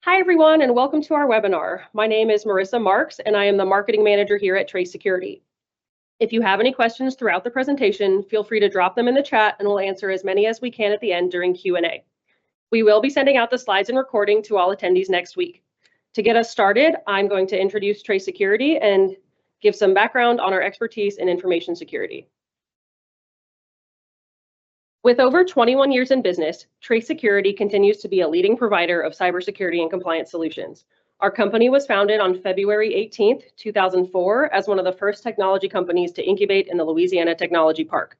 Hi, everyone, and welcome to our webinar. My name is Marissa Marks, and I am the Marketing Manager here at Trace Security. If you have any questions throughout the presentation, feel free to drop them in the chat, and we'll answer as many as we can at the end during Q&A. We will be sending out the slides and recording to all attendees next week. To get us started, I'm going to introduce Trace Security and give some background on our expertise in information security. With over 21 years in business, Trace Security continues to be a leading provider of cybersecurity and compliance solutions. Our company was founded on February 18th, 2004, as one of the first technology companies to incubate in the Louisiana Technology Park.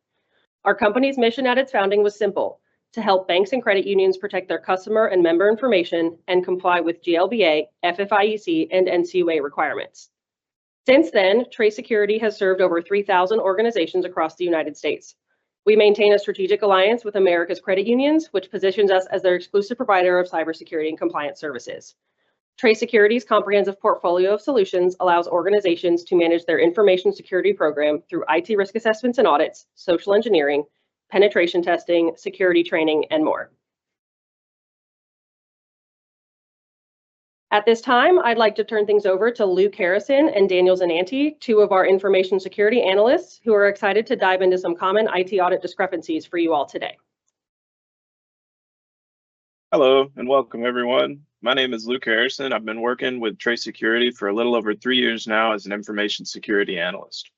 Our company's mission at its founding was simple: to help banks and credit unions protect their customer and member information and comply with GLBA, FFIEC, and NCUA requirements. Since then, Trace Security has served over 3,000 organizations across the United States. We maintain a strategic alliance with America's credit unions, which positions us as their exclusive provider of cybersecurity and compliance services. Trace Security's comprehensive portfolio of solutions allows organizations to manage their information security program through IT risk assessments and audits, social engineering, penetration testing, security training, and more. At this time, I'd like to turn things over to Luke Harrison and Daniel Zinanti, two of our information security analysts who are excited to dive into some common IT audit discrepancies for you all today. Hello and welcome everyone. My name is Luke Harrison. I've been working with Trace Security for a little over 3 years now as an information security analyst.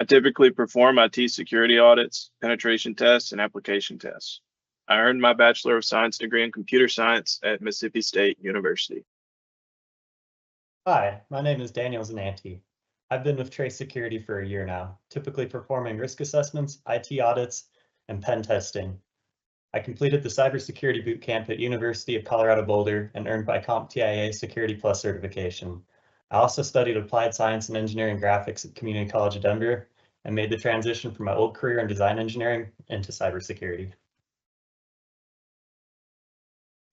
I typically perform IT security audits, penetration tests, and application tests. I earned my Bachelor of Science degree in computer science at Mississippi State University. Hi, my name is Daniel Zinanti. I've been with Trace Security for a year now, typically performing risk assessments, IT audits, and pen testing. I completed the Cybersecurity Bootcamp at University of Colorado Boulder and earned my CompTIA Security Plus certification. I also studied Applied Science and Engineering Graphics at Community College of Denver and made the transition from my old career in design engineering into cybersecurity.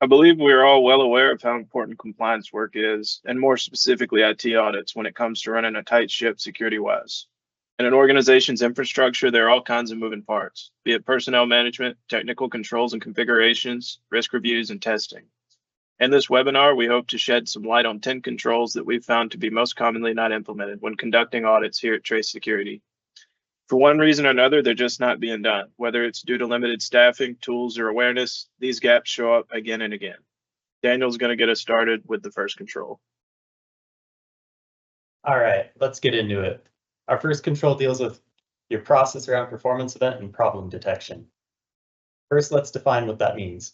I believe we are all well aware of how important compliance work is, and more specifically IT audits when it comes to running a tight ship security-wise. In an organization's infrastructure, there are all kinds of moving parts, be it personnel management, technical controls and configurations, risk reviews, and testing. In this webinar, we hope to shed some light on 10 controls that we've found to be most commonly not implemented when conducting audits here at Trace Security. For one reason or another, they're just not being done. Whether it's due to limited staffing, tools, or awareness, these gaps show up again and again. Daniel's going to get us started with the first control. All right, let's get into it. Our first control deals with your process around performance event and problem detection. First, let's define what that means.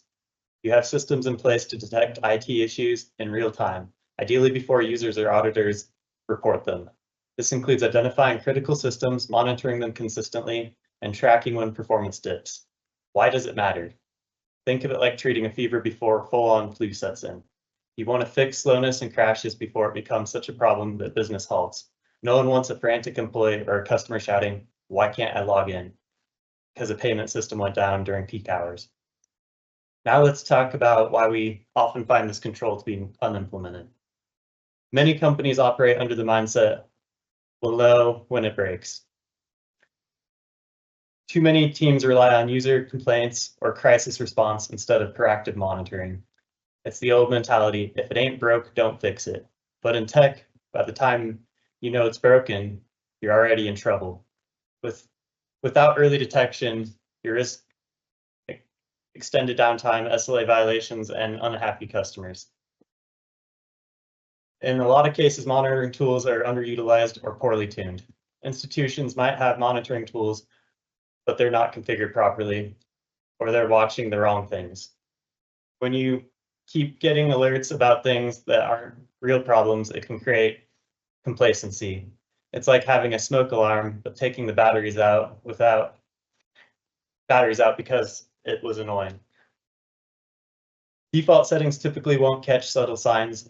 You have systems in place to detect IT issues in real time, ideally before users or auditors report them. This includes identifying critical systems, monitoring them consistently, and tracking when performance dips. Why does it matter? Think of it like treating a fever before full-on flu sets in. You want to fix slowness and crashes before it becomes such a problem that business halts. No one wants a frantic employee or a customer shouting, "Why can't I log in?" because a payment system went down during peak hours. Now let's talk about why we often find this control to be unimplemented. Many companies operate under the mindset, we'll know when it breaks. Too many teams rely on user complaints or crisis response instead of proactive monitoring. It's the old mentality, if it ain't broke, don't fix it. But in tech, by the time you know it's broken, you're already in trouble. Without early detection, you risk extended downtime, SLA violations, and unhappy customers. In a lot of cases, monitoring tools are underutilized or poorly tuned. Institutions might have monitoring tools, but they're not configured properly, or they're watching the wrong things. When you keep getting alerts about things that aren't real problems, it can create complacency. It's like having a smoke alarm, but taking the batteries out because it was annoying. Default settings typically won't catch subtle signs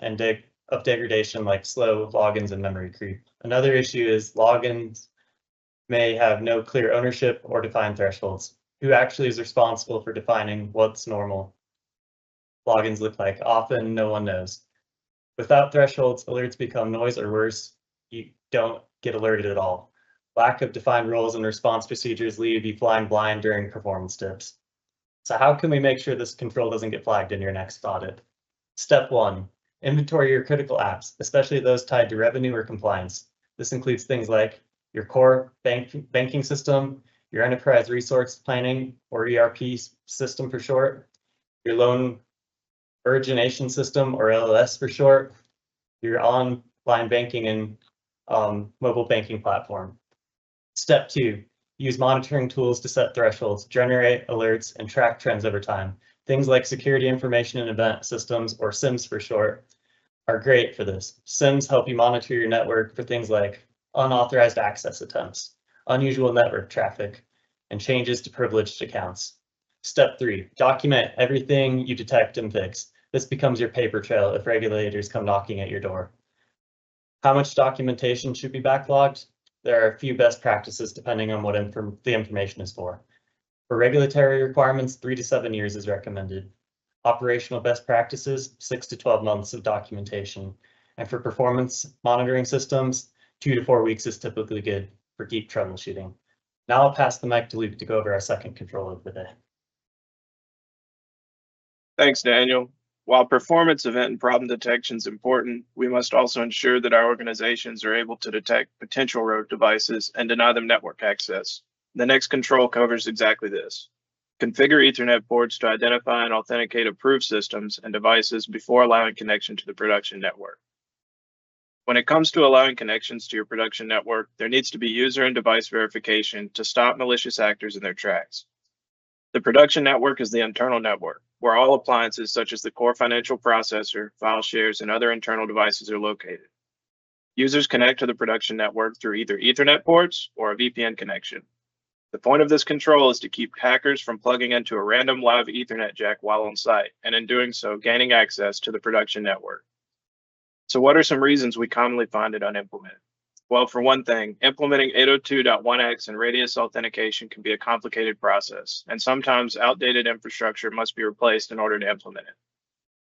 of degradation like slow logins and memory creep. Another issue is logins may have no clear ownership or defined thresholds. Who actually is responsible for defining what's normal logins look like? Often no one knows. Without thresholds, alerts become noise, or worse, you don't get alerted at all. Lack of defined roles and response procedures leave you flying blind during performance dips. So how can we make sure this control doesn't get flagged in your next audit? Step 1, Inventory your critical apps, especially those tied to revenue or compliance. This includes things like your core banking system, your enterprise resource planning or ERP system for short, your loan origination system or LOS for short, your online banking and mobile banking platform. Step 2, use monitoring tools to set thresholds, generate alerts, and track trends over time. Things like security information and event systems, or SIMs for short, are great for this. SIMs help you monitor your network for things like unauthorized access attempts, unusual network traffic, and changes to privileged accounts. Step 3, document everything you detect and fix. This becomes your paper trail if regulators come knocking at your door. How much documentation should be backlogged? There are a few best practices depending on what the information is for. For regulatory requirements, 3 to 7 years is recommended. Operational best practices, 6 to 12 months of documentation. And for performance monitoring systems, 2 to 4 weeks is typically good for deep troubleshooting. Now I'll pass the mic to Luke to go over our second control of the day. Thanks, Daniel. While performance, event, and problem detection is important, we must also ensure that our organizations are able to detect potential rogue devices and deny them network access. The next control covers exactly this. Configure Ethernet ports to identify and authenticate approved systems and devices before allowing connection to the production network. When it comes to allowing connections to your production network, there needs to be user and device verification to stop malicious actors in their tracks. The production network is the internal network, where all appliances such as the core financial processor, file shares, and other internal devices are located. Users connect to the production network through either Ethernet ports or a VPN connection. The point of this control is to keep hackers from plugging into a random live Ethernet jack while on site, and in doing so, gaining access to the production network. So what are some reasons we commonly find it unimplemented? Well, for one thing, implementing 802.1x and radius authentication can be a complicated process, and sometimes outdated infrastructure must be replaced in order to implement it.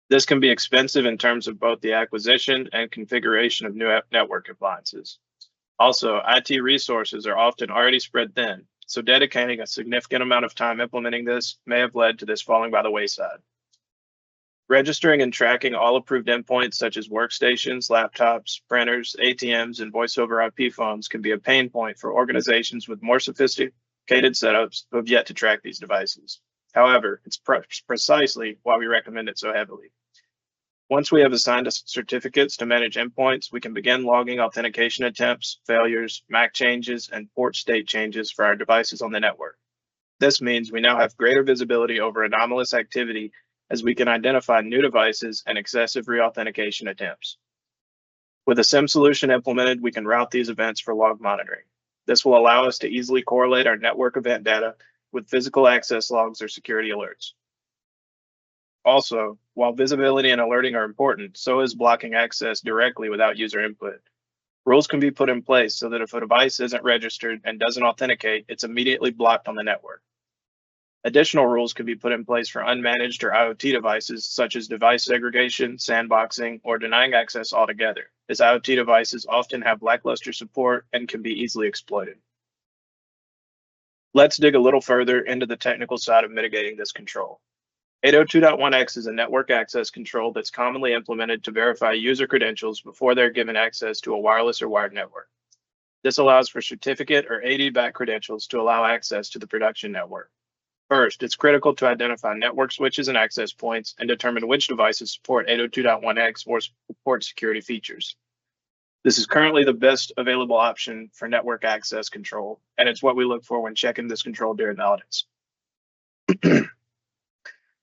This can be expensive in terms of both the acquisition and configuration of new network appliances. Also, IT resources are often already spread thin, so dedicating a significant amount of time implementing this may have led to this falling by the wayside. Registering and tracking all approved endpoints such as workstations, laptops, printers, ATMs, and voice over IP phones can be a pain point for organizations with more sophisticated setups who have yet to track these devices. However, it's precisely why we recommend it so heavily. Once we have assigned us certificates to manage endpoints, we can begin logging authentication attempts, failures, MAC changes, and port state changes for our devices on the network. This means we now have greater visibility over anomalous activity as we can identify new devices and excessive reauthentication attempts. With a SIM solution implemented, we can route these events for log monitoring. This will allow us to easily correlate our network event data with physical access logs or security alerts. Also, while visibility and alerting are important, so is blocking access directly without user input. Rules can be put in place so that if a device isn't registered and doesn't authenticate, it's immediately blocked on the network. Additional rules can be put in place for unmanaged or IoT devices, such as device segregation, sandboxing, or denying access altogether, as IoT devices often have lackluster support and can be easily exploited. Let's dig a little further into the technical side of mitigating this control. 802.1x is a network access control that's commonly implemented to verify user credentials before they're given access to a wireless or wired network. This allows for certificate or AD-backed credentials to allow access to the production network. First, it's critical to identify network switches and access points and determine which devices support 802.1x or support security features. This is currently the best available option for network access control, and it's what we look for when checking this control during the audits.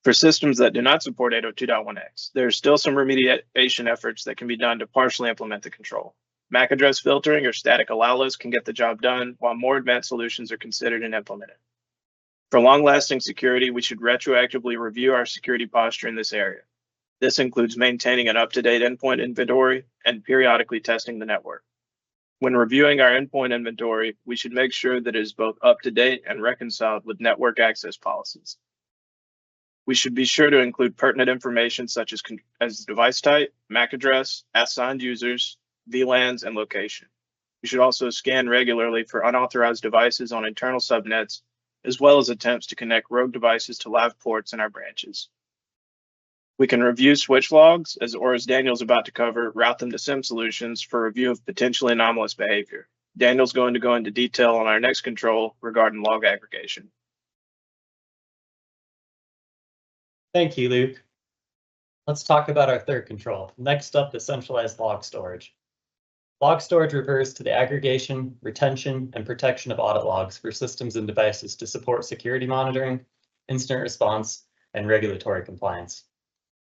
For systems that do not support 802.1x, there are still some remediation efforts that can be done to partially implement the control. MAC address filtering or static allow lists can get the job done, while more advanced solutions are considered and implemented. For long-lasting security, we should retroactively review our security posture in this area. This includes maintaining an up-to-date endpoint inventory and periodically testing the network. When reviewing our endpoint inventory, we should make sure that it is both up-to-date and reconciled with network access policies. We should be sure to include pertinent information such as device type, MAC address, assigned users, VLANs, and location. We should also scan regularly for unauthorized devices on internal subnets, as well as attempts to connect rogue devices to live ports in our branches. We can review switch logs, or as Daniel's about to cover, route them to SIM solutions for review of potentially anomalous behavior. Daniel's going to go into detail on our next control regarding log aggregation. Thank you, Luke. Let's talk about our third control. Next up is centralized log storage. Log storage refers to the aggregation, retention, and protection of audit logs for systems and devices to support security monitoring, incident response, and regulatory compliance.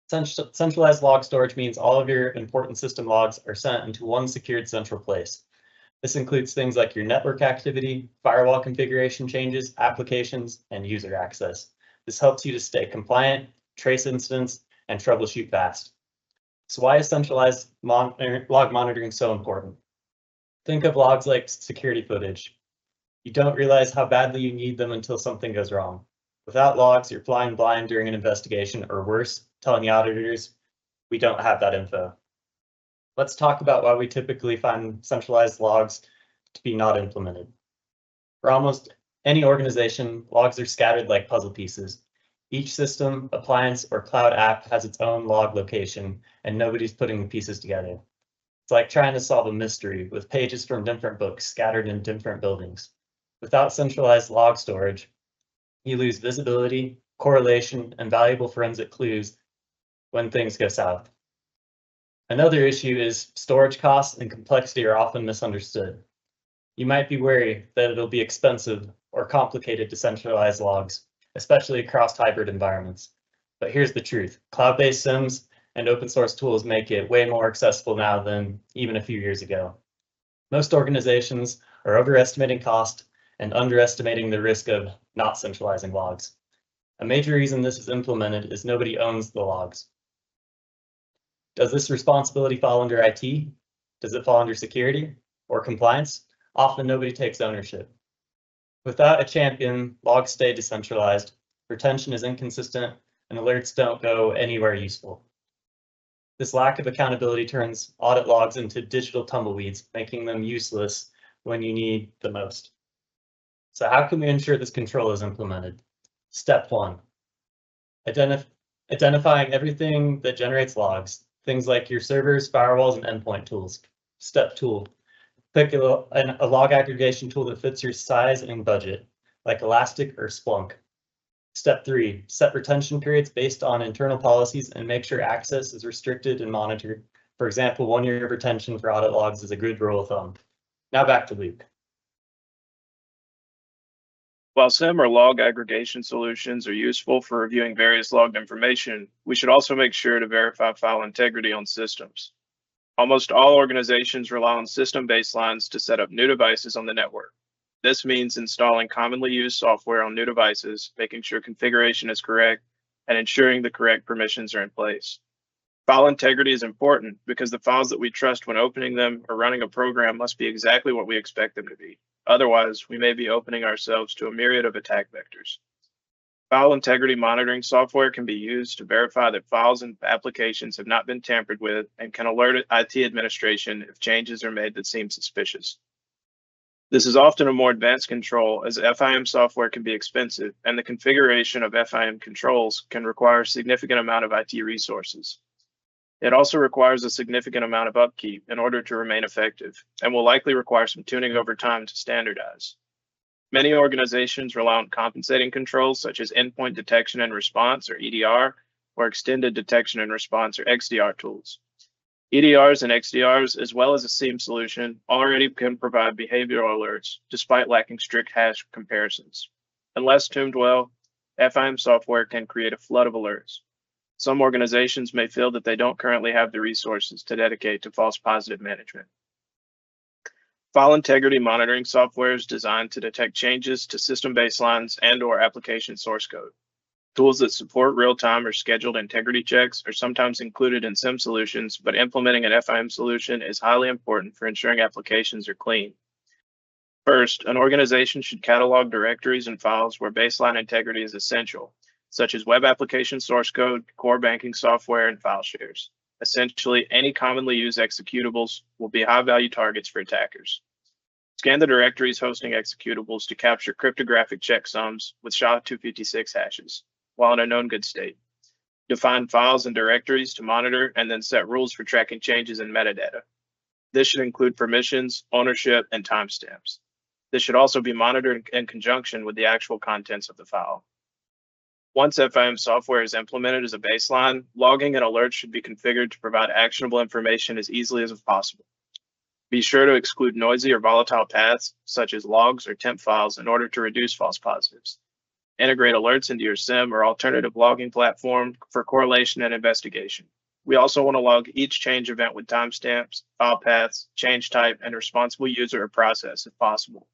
Centralized log storage means all of your important system logs are sent into one secured central place. This includes things like your network activity, firewall configuration changes, applications, and user access. This helps you to stay compliant, trace incidents, and troubleshoot fast. So why is centralized log monitoring so important? Think of logs like security footage. You don't realize how badly you need them until something goes wrong. Without logs, you're flying blind during an investigation, or worse, telling the auditors, we don't have that info. Let's talk about why we typically find centralized logs to be not implemented. For almost any organization, logs are scattered like puzzle pieces. Each system, appliance, or cloud app has its own log location, and nobody's putting the pieces together. It's like trying to solve a mystery with pages from different books scattered in different buildings. Without centralized log storage, you lose visibility, correlation, and valuable forensic clues when things go south. Another issue is storage costs and complexity are often misunderstood. You might be worried that it'll be expensive or complicated to centralize logs, especially across hybrid environments. But here's the truth. Cloud-based SIMs and open source tools make it way more accessible now than even a few years ago. Most organizations are overestimating cost and underestimating the risk of not centralizing logs. A major reason this is implemented is nobody owns the logs. Does this responsibility fall under IT? Does it fall under security or compliance? Often nobody takes ownership. Without a champion, logs stay decentralized, retention is inconsistent, and alerts don't go anywhere useful. This lack of accountability turns audit logs into digital tumbleweeds, making them useless when you need the most. So how can we ensure this control is implemented? Step 1, identifying everything that generates logs, things like your servers, firewalls, and endpoint tools. Step 2, pick a log aggregation tool that fits your size and budget, like Elastic or Splunk. Step 3, set retention periods based on internal policies and make sure access is restricted and monitored. For example, 1 year of retention for audit logs is a good rule of thumb. Now back to Luke. While SIM or log aggregation solutions are useful for reviewing various logged information, we should also make sure to verify file integrity on systems. Almost all organizations rely on system baselines to set up new devices on the network. This means installing commonly used software on new devices, making sure configuration is correct, and ensuring the correct permissions are in place. File integrity is important because the files that we trust when opening them or running a program must be exactly what we expect them to be. Otherwise, we may be opening ourselves to a myriad of attack vectors. File integrity monitoring software can be used to verify that files and applications have not been tampered with and can alert IT administration if changes are made that seem suspicious. This is often a more advanced control as FIM software can be expensive and the configuration of FIM controls can require a significant amount of IT resources. It also requires a significant amount of upkeep in order to remain effective and will likely require some tuning over time to standardize. Many organizations rely on compensating controls such as endpoint detection and response or EDR or extended detection and response or XDR tools. EDRs and XDRs, as well as a SIEM solution, already can provide behavioral alerts despite lacking strict hash comparisons. Unless tuned well, FIM software can create a flood of alerts. Some organizations may feel that they don't currently have the resources to dedicate to false positive management. File integrity monitoring software is designed to detect changes to system baselines and/or application source code. Tools that support real-time or scheduled integrity checks are sometimes included in SIM solutions, but implementing an FIM solution is highly important for ensuring applications are clean. First, an organization should catalog directories and files where baseline integrity is essential, such as web application source code, core banking software, and file shares. Essentially, any commonly used executables will be high-value targets for attackers. Scan the directories hosting executables to capture cryptographic checksums with SHA-256 hashes, while in a known good state. Define files and directories to monitor and then set rules for tracking changes in metadata. This should include permissions, ownership, and timestamps. This should also be monitored in conjunction with the actual contents of the file. Once FIM software is implemented as a baseline, logging and alerts should be configured to provide actionable information as easily as possible. Be sure to exclude noisy or volatile paths, such as logs or temp files, in order to reduce false positives. Integrate alerts into your SIM or alternative logging platform for correlation and investigation. We also want to log each change event with timestamps, file paths, change type, and responsible user or process if possible.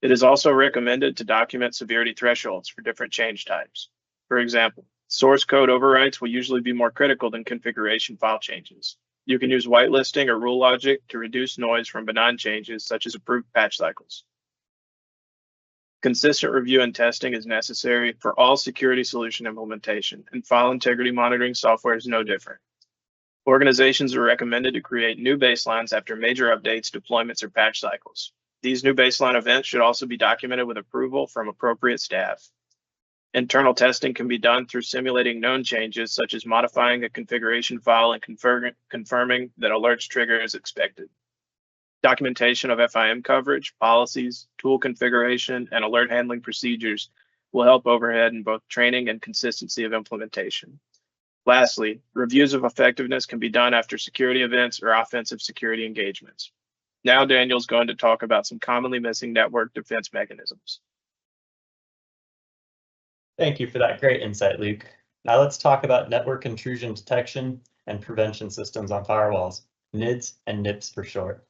It is also recommended to document severity thresholds for different change types. For example, source code overwrites will usually be more critical than configuration file changes. You can use whitelisting or rule logic to reduce noise from benign changes such as approved patch cycles. Consistent review and testing is necessary for all security solution implementation, and file integrity monitoring software is no different. Organizations are recommended to create new baselines after major updates, deployments, or patch cycles. These new baseline events should also be documented with approval from appropriate staff. Internal testing can be done through simulating known changes, such as modifying a configuration file and confirming that alerts trigger as expected. Documentation of FIM coverage, policies, tool configuration, and alert handling procedures will help overhead in both training and consistency of implementation. Lastly, reviews of effectiveness can be done after security events or offensive security engagements. Now Daniel's going to talk about some commonly missing network defense mechanisms. Thank you for that great insight, Luke. Now let's talk about network intrusion detection and prevention systems on firewalls, NIDS and NIPS for short.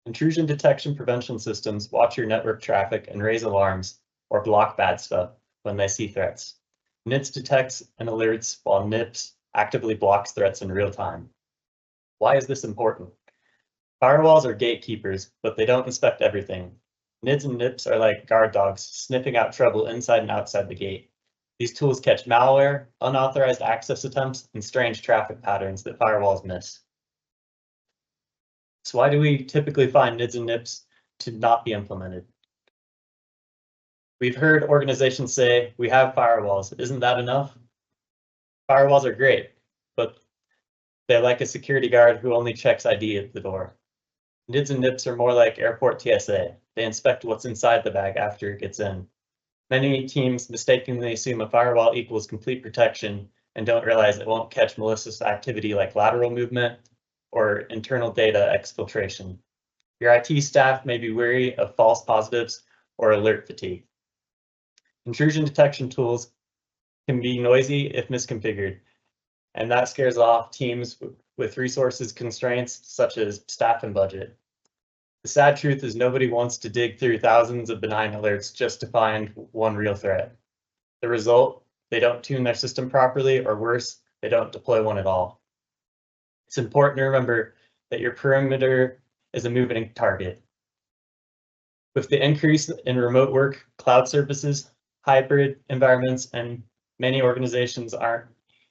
Intrusion detection prevention systems watch your network traffic and raise alarms or block bad stuff when they see threats. NIDS detects and alerts while NIPS actively blocks threats in real time. Why is this important? Firewalls are gatekeepers, but they don't inspect everything. NIDS and NIPS are like guard dogs, sniffing out trouble inside and outside the gate. These tools catch malware, unauthorized access attempts, and strange traffic patterns that firewalls miss. So why do we typically find NIDS and NIPS to not be implemented? We've heard organizations say, we have firewalls, isn't that enough? Firewalls are great, but they're like a security guard who only checks ID at the door. NIDS and NIPS are more like airport TSA. They inspect what's inside the bag after it gets in. Many teams mistakenly assume a firewall equals complete protection and don't realize it won't catch malicious activity like lateral movement or internal data exfiltration. Your IT staff may be wary of false positives or alert fatigue. Intrusion detection tools can be noisy if misconfigured, and that scares off teams with resources constraints such as staff and budget. The sad truth is nobody wants to dig through thousands of benign alerts just to find one real threat. The result, they don't tune their system properly, or worse, they don't deploy one at all. It's important to remember that your perimeter is a moving target. With the increase in remote work, cloud services, hybrid environments, and many organizations aren't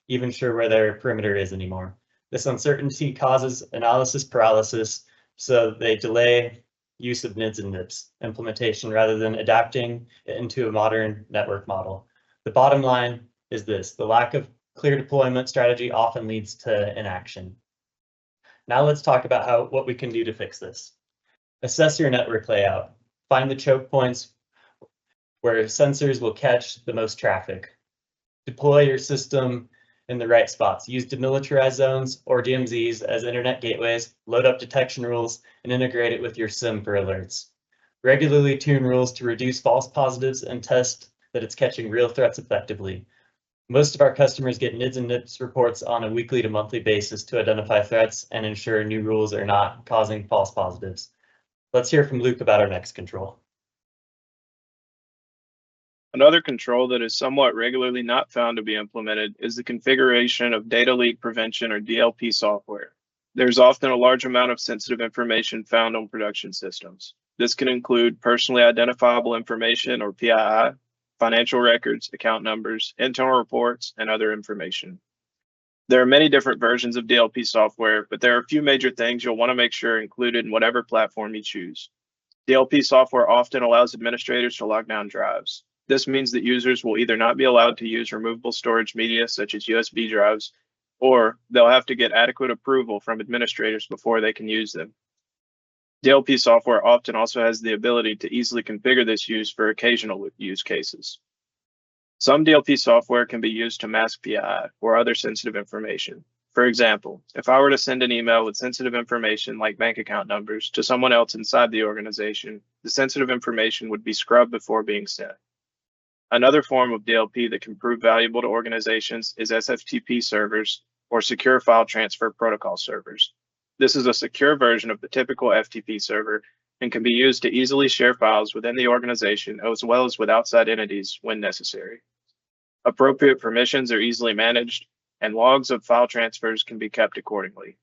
even sure where their perimeter is anymore. This uncertainty causes analysis paralysis, so they delay use of NIDS and NIPS implementation rather than adapting it into a modern network model. The bottom line is this: the lack of clear deployment strategy often leads to inaction. Now let's talk about what we can do to fix this. Assess your network layout. Find the choke points where sensors will catch the most traffic. Deploy your system in the right spots. Use demilitarized zones or DMZs as internet gateways, load up detection rules, and integrate it with your SIM for alerts. Regularly tune rules to reduce false positives and test that it's catching real threats effectively. Most of our customers get NIDS and NIPS reports on a weekly to monthly basis to identify threats and ensure new rules are not causing false positives. Let's hear from Luke about our next control. Another control that is somewhat regularly not found to be implemented is the configuration of data leak prevention or DLP software. There's often a large amount of sensitive information found on production systems. This can include personally identifiable information or PII, financial records, account numbers, internal reports, and other information. There are many different versions of DLP software, but there are a few major things you'll want to make sure are included in whatever platform you choose. DLP software often allows administrators to lock down drives. This means that users will either not be allowed to use removable storage media such as USB drives, or they'll have to get adequate approval from administrators before they can use them. DLP software often also has the ability to easily configure this use for occasional use cases. Some DLP software can be used to mask PII or other sensitive information. For example, if I were to send an email with sensitive information like bank account numbers to someone else inside the organization, the sensitive information would be scrubbed before being sent. Another form of DLP that can prove valuable to organizations is SFTP servers or secure file transfer protocol servers. This is a secure version of the typical FTP server and can be used to easily share files within the organization as well as with outside entities when necessary. Appropriate permissions are easily managed, and logs of file transfers can be kept accordingly.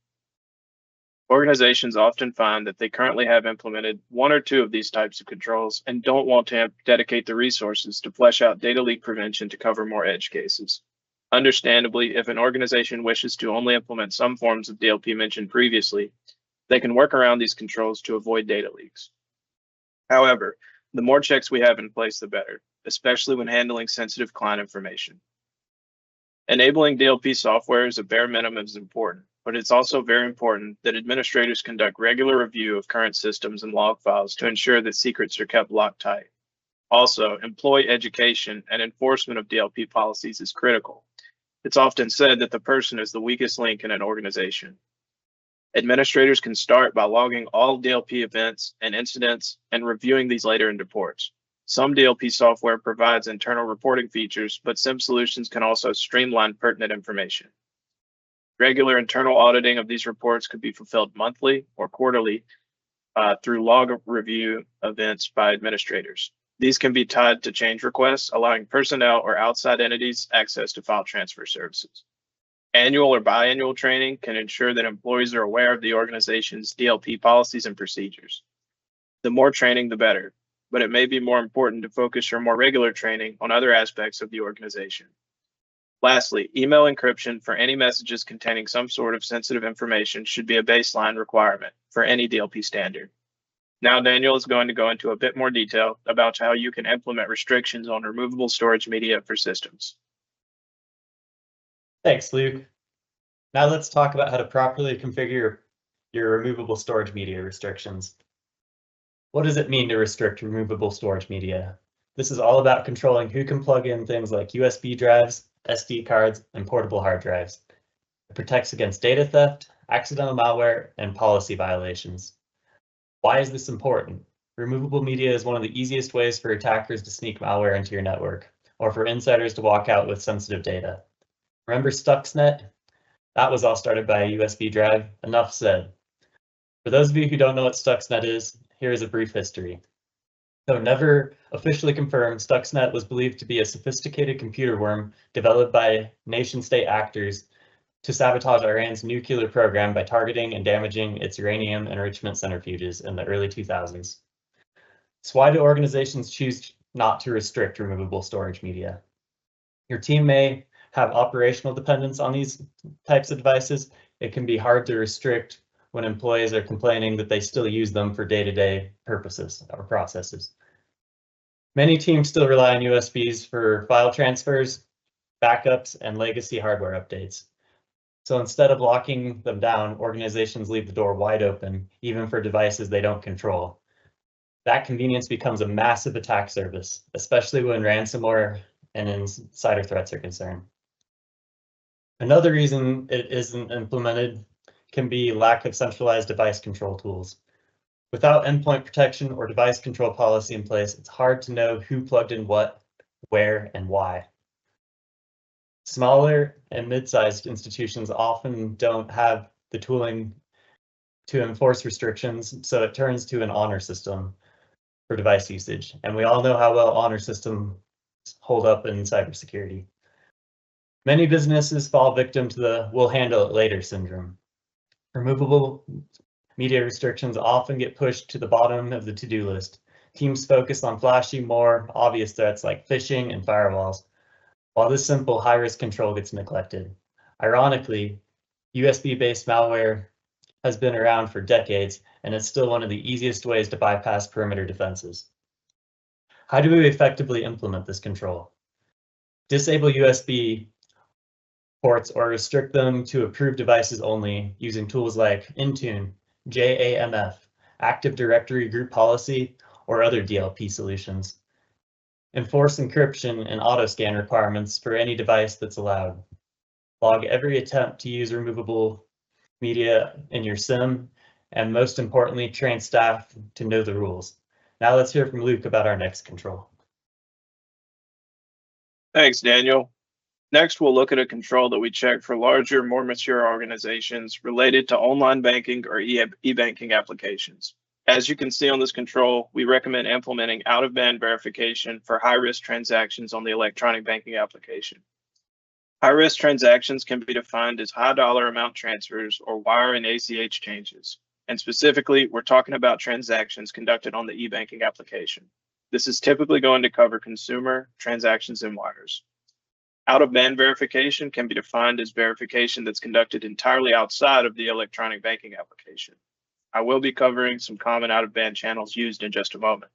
Organizations often find that they currently have implemented one or two of these types of controls and don't want to dedicate the resources to flesh out data leak prevention to cover more edge cases. Understandably, if an organization wishes to only implement some forms of DLP mentioned previously, they can work around these controls to avoid data leaks. However, the more checks we have in place, the better, especially when handling sensitive client information. Enabling DLP software as a bare minimum is important, but it's also very important that administrators conduct regular review of current systems and log files to ensure that secrets are kept locked tight. Also, employee education and enforcement of DLP policies is critical. It's often said that the person is the weakest link in an organization. Administrators can start by logging all DLP events and incidents and reviewing these later in reports. Some DLP software provides internal reporting features, but SIM solutions can also streamline pertinent information. Regular internal auditing of these reports could be fulfilled monthly or quarterly through log review events by administrators. These can be tied to change requests, allowing personnel or outside entities access to file transfer services. Annual or biannual training can ensure that employees are aware of the organization's DLP policies and procedures. The more training, the better, but it may be more important to focus your more regular training on other aspects of the organization. Lastly, email encryption for any messages containing some sort of sensitive information should be a baseline requirement for any DLP standard. Now, Daniel is going to go into a bit more detail about how you can implement restrictions on removable storage media for systems. Thanks, Luke. Now let's talk about how to properly configure your removable storage media restrictions. What does it mean to restrict removable storage media? This is all about controlling who can plug in things like USB drives, SD cards, and portable hard drives. It protects against data theft, accidental malware, and policy violations. Why is this important? Removable media is one of the easiest ways for attackers to sneak malware into your network, or for insiders to walk out with sensitive data. Remember Stuxnet? That was all started by a USB drive. Enough said. For those of you who don't know what Stuxnet is, here is a brief history. Though never officially confirmed, Stuxnet was believed to be a sophisticated computer worm developed by nation-state actors to sabotage Iran's nuclear program by targeting and damaging its uranium enrichment centrifuges in the early 2000s. So why do organizations choose not to restrict removable storage media? Your team may have operational dependence on these types of devices. It can be hard to restrict when employees are complaining that they still use them for day-to-day purposes or processes. Many teams still rely on USBs for file transfers, backups, and legacy hardware updates. So instead of locking them down, organizations leave the door wide open, even for devices they don't control. That convenience becomes a massive attack surface, especially when ransomware and insider threats are concerned. Another reason it isn't implemented can be lack of centralized device control tools. Without endpoint protection or device control policy in place, it's hard to know who plugged in what, where, and why. Smaller and mid-sized institutions often don't have the tooling to enforce restrictions, so it turns to an honor system for device usage. And we all know how well honor systems hold up in cybersecurity. Many businesses fall victim to the "we'll handle it later" syndrome. Removable media restrictions often get pushed to the bottom of the to-do list. Teams focus on flashy, more obvious threats like phishing and firewalls, while this simple high-risk control gets neglected. Ironically, USB-based malware has been around for decades, and it's still one of the easiest ways to bypass perimeter defenses. How do we effectively implement this control? Disable USB ports or restrict them to approved devices only using tools like Intune, JAMF, Active Directory Group Policy, or other DLP solutions. Enforce encryption and auto-scan requirements for any device that's allowed. Log every attempt to use removable media in your SIM, and most importantly, train staff to know the rules. Now let's hear from Luke about our next control. Thanks, Daniel. Next, we'll look at a control that we check for larger, more mature organizations related to online banking or e-banking applications. As you can see on this control, we recommend implementing out-of-band verification for high-risk transactions on the electronic banking application. High-risk transactions can be defined as high dollar amount transfers or wire and ACH changes. And specifically, we're talking about transactions conducted on the e-banking application. This is typically going to cover consumer transactions and wires. Out-of-band verification can be defined as verification that's conducted entirely outside of the electronic banking application. I will be covering some common out-of-band channels used in just a moment.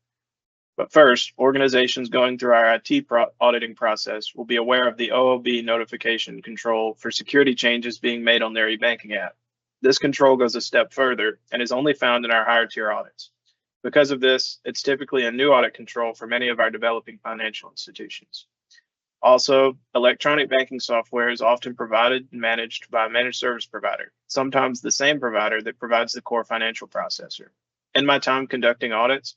But first, organizations going through our IT auditing process will be aware of the OOB notification control for security changes being made on their e-banking app. This control goes a step further and is only found in our higher tier audits. Because of this, it's typically a new audit control for many of our developing financial institutions. Also, electronic banking software is often provided and managed by a managed service provider, sometimes the same provider that provides the core financial processor. In my time conducting audits,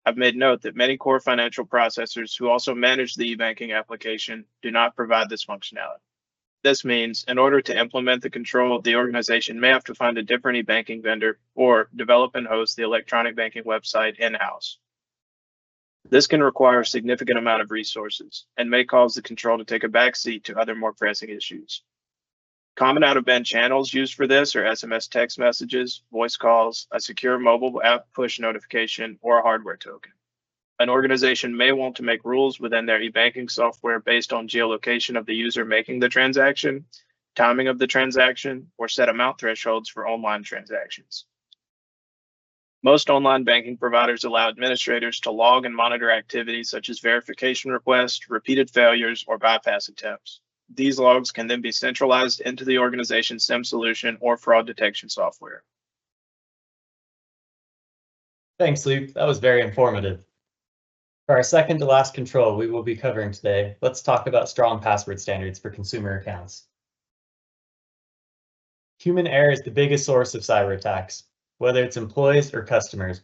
I've made note that many core financial processors who also manage the e-banking application do not provide this functionality. This means in order to implement the control, the organization may have to find a different e-banking vendor or develop and host the electronic banking website in-house. This can require a significant amount of resources and may cause the control to take a backseat to other more pressing issues. Common out-of-band channels used for this are SMS text messages, voice calls, a secure mobile app push notification, or a hardware token. An organization may want to make rules within their e-banking software based on geolocation of the user making the transaction, timing of the transaction, or set amount thresholds for online transactions. Most online banking providers allow administrators to log and monitor activities such as verification requests, repeated failures, or bypass attempts. These logs can then be centralized into the organization's SIM solution or fraud detection software. Thanks, Luke. That was very informative. For our second to last control we will be covering today, let's talk about strong password standards for consumer accounts. Human error is the biggest source of cyber attacks, whether it's employees or customers.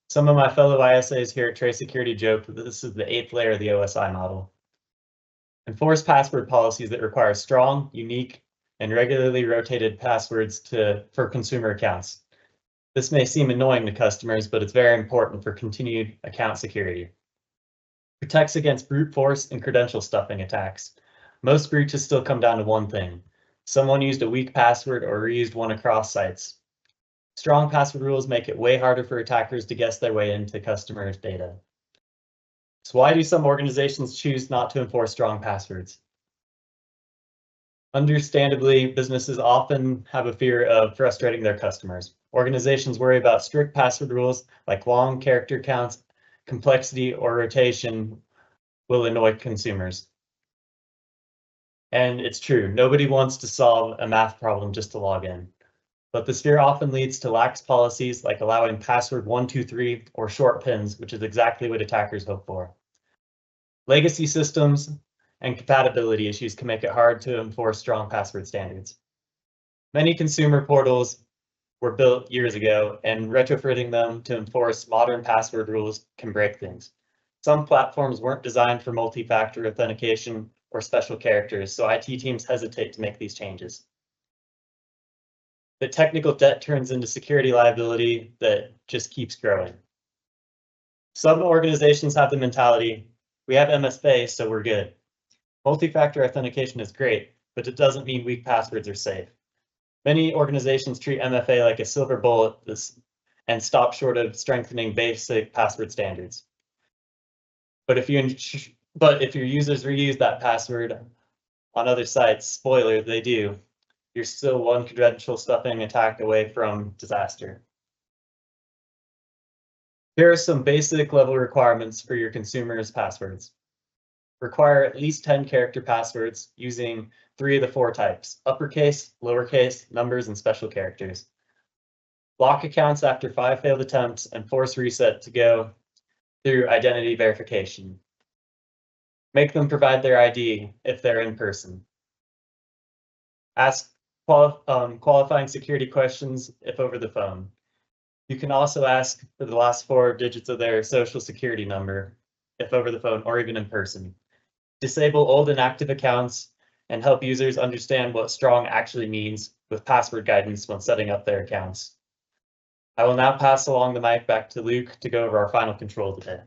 Some of my fellow ISAs here at Trace Security joke that this is the 8th layer of the OSI model. Enforce password policies that require strong, unique, and regularly rotated passwords for consumer accounts. This may seem annoying to customers, but it's very important for continued account security. Protects against brute force and credential stuffing attacks. Most breaches still come down to one thing. Someone used a weak password or reused one across sites. Strong password rules make it way harder for attackers to guess their way into customers' data. So why do some organizations choose not to enforce strong passwords? Understandably, businesses often have a fear of frustrating their customers. Organizations worry about strict password rules like long character counts, complexity, or rotation will annoy consumers. And it's true, nobody wants to solve a math problem just to log in. But this fear often leads to lax policies like allowing password 123 or short pins, which is exactly what attackers hope for. Legacy systems and compatibility issues can make it hard to enforce strong password standards. Many consumer portals were built years ago, and retrofitting them to enforce modern password rules can break things. Some platforms weren't designed for multi-factor authentication or special characters, so IT teams hesitate to make these changes. The technical debt turns into security liability that just keeps growing. Some organizations have the mentality, we have MFA, so we're good. Multi-factor authentication is great, but it doesn't mean weak passwords are safe. Many organizations treat MFA like a silver bullet and stop short of strengthening basic password standards. But if your users reuse that password on other sites, spoiler, they do, you're still one credential stuffing attack away from disaster. Here are some basic level requirements for your consumers' passwords. Require at least 10 character passwords using 3 of the 4 types: uppercase, lowercase, numbers, and special characters. Block accounts after 5 failed attempts and force reset to go through identity verification. Make them provide their ID if they're in person. Ask qualifying security questions if over the phone. You can also ask for the last 4 digits of their social security number if over the phone or even in person. Disable old and active accounts and help users understand what strong actually means with password guidance when setting up their accounts. I will now pass along the mic back to Luke to go over our final control today.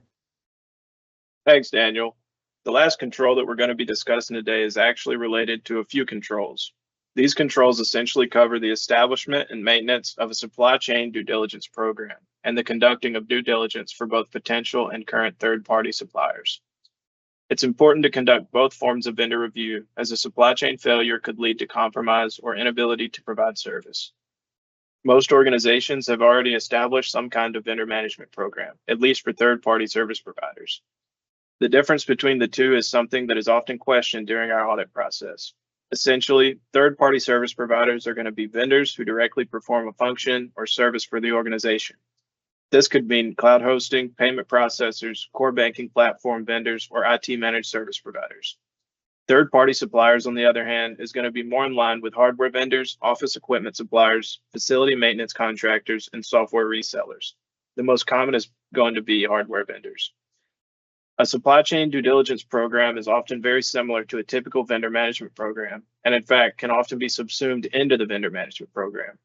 Thanks, Daniel. The last control that we're going to be discussing today is actually related to a few controls. These controls essentially cover the establishment and maintenance of a supply chain due diligence program and the conducting of due diligence for both potential and current third-party suppliers. It's important to conduct both forms of vendor review, as a supply chain failure could lead to compromise or inability to provide service. Most organizations have already established some kind of vendor management program, at least for third-party service providers. The difference between the two is something that is often questioned during our audit process. Essentially, third-party service providers are going to be vendors who directly perform a function or service for the organization. This could mean cloud hosting, payment processors, core banking platform vendors, or IT managed service providers. Third-party suppliers, on the other hand, is going to be more in line with hardware vendors, office equipment suppliers, facility maintenance contractors, and software resellers. The most common is going to be hardware vendors. A supply chain due diligence program is often very similar to a typical vendor management program, and in fact can often be subsumed into the vendor management program.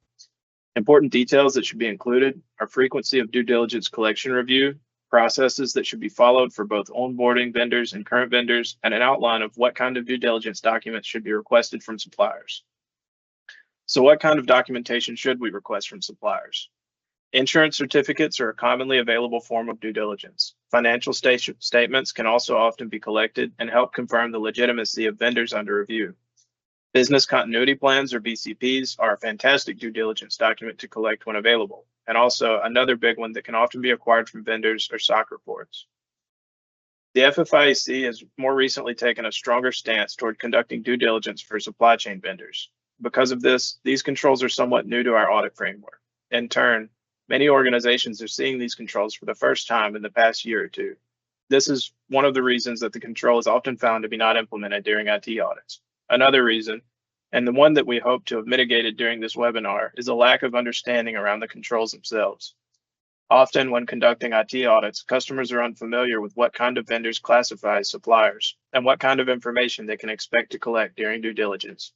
Important details that should be included are frequency of due diligence collection review, processes that should be followed for both onboarding vendors and current vendors, and an outline of what kind of due diligence documents should be requested from suppliers. So what kind of documentation should we request from suppliers? Insurance certificates are a commonly available form of due diligence. Financial statements can also often be collected and help confirm the legitimacy of vendors under review. Business continuity plans, or BCPs, are a fantastic due diligence document to collect when available. And also another big one that can often be acquired from vendors are SOC reports. The FFIEC has more recently taken a stronger stance toward conducting due diligence for supply chain vendors. Because of this, these controls are somewhat new to our audit framework. In turn, many organizations are seeing these controls for the first time in the past year or two. This is one of the reasons that the control is often found to be not implemented during IT audits. Another reason, and the one that we hope to have mitigated during this webinar, is a lack of understanding around the controls themselves. Often when conducting IT audits, customers are unfamiliar with what kind of vendors classify as suppliers and what kind of information they can expect to collect during due diligence.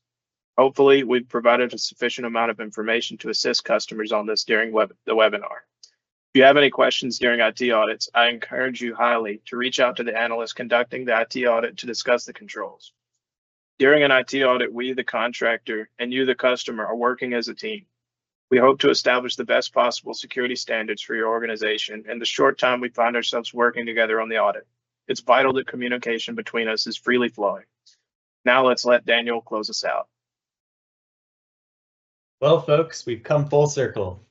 Hopefully, we've provided a sufficient amount of information to assist customers on this during the webinar. If you have any questions during IT audits, I encourage you highly to reach out to the analyst conducting the IT audit to discuss the controls. During an IT audit, we, the contractor, and you, the customer, are working as a team. We hope to establish the best possible security standards for your organization in the short time we find ourselves working together on the audit. It's vital that communication between us is freely flowing. Now let's let Daniel close us out. Well, folks, we've come full circle.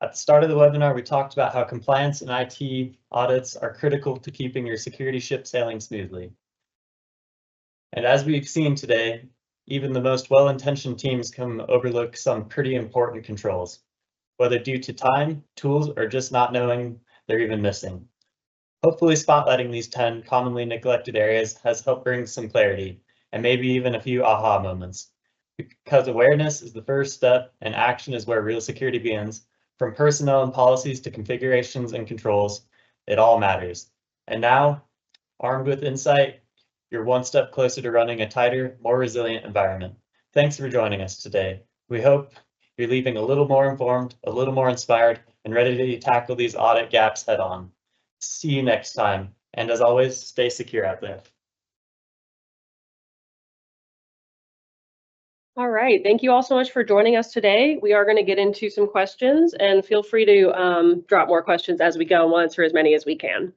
At the start of the webinar, we talked about how compliance and IT audits are critical to keeping your security ship sailing smoothly. And as we've seen today, even the most well-intentioned teams can overlook some pretty important controls, whether due to time, tools, or just not knowing they're even missing. Hopefully, spotlighting these 10 commonly neglected areas has helped bring some clarity and maybe even a few aha moments. Because awareness is the first step and action is where real security begins. From personnel and policies to configurations and controls, it all matters. And now, armed with insight, you're one step closer to running a tighter, more resilient environment. Thanks for joining us today. We hope you're leaving a little more informed, a little more inspired, and ready to tackle these audit gaps head on. See you next time. And as always, stay secure out there. All right, thank you all so much for joining us today. We are going to get into some questions, and feel free to drop more questions as we go and we'll answer as many as we can.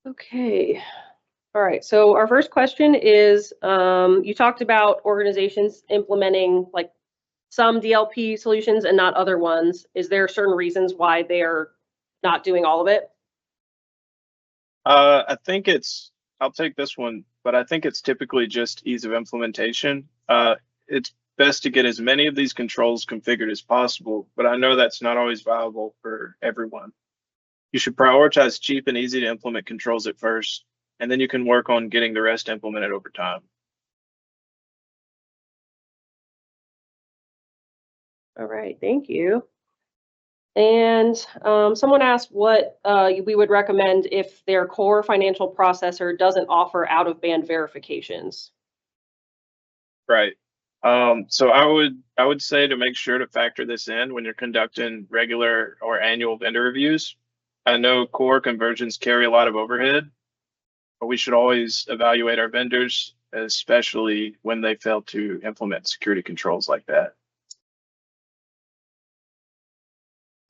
Okay, all right, so our first question is, you talked about organizations implementing like some DLP solutions and not other ones? Is there certain reasons why they're not doing all of it? I think I'll take this one, but I think it's typically just ease of implementation. It's best to get as many of these controls configured as possible, but I know that's not always viable for everyone. You should prioritize cheap and easy to implement controls at first, and then you can work on getting the rest implemented over time. All right, thank you. And someone asked what we would recommend if their core financial processor doesn't offer out-of-band verifications. Right. So I would say to make sure to factor this in when you're conducting regular or annual vendor reviews. I know core conversions carry a lot of overhead, but we should always evaluate our vendors, especially when they fail to implement security controls like that.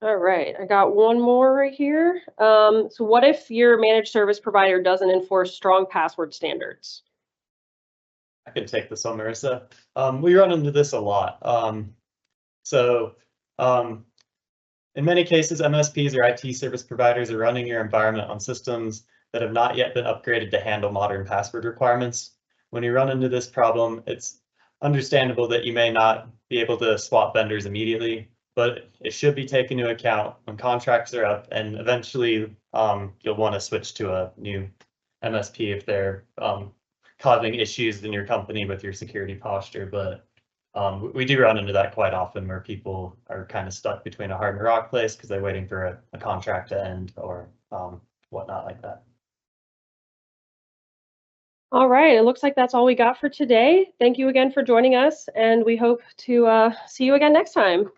All right, I got one more right here. So what if your managed service provider doesn't enforce strong password standards? I can take this one, Marissa. We run into this a lot. In many cases, MSPs or IT service providers are running your environment on systems that have not yet been upgraded to handle modern password requirements. When you run into this problem, it's understandable that you may not be able to swap vendors immediately, but it should be taken into account when contracts are up, and eventually you'll want to switch to a new MSP if they're causing issues in your company with your security posture. But we do run into that quite often, where people are kind of stuck between a hard and a rock place because they're waiting for a contract to end or whatnot like that. All right, it looks like that's all we got for today. Thank you again for joining us, and we hope to see you again next time.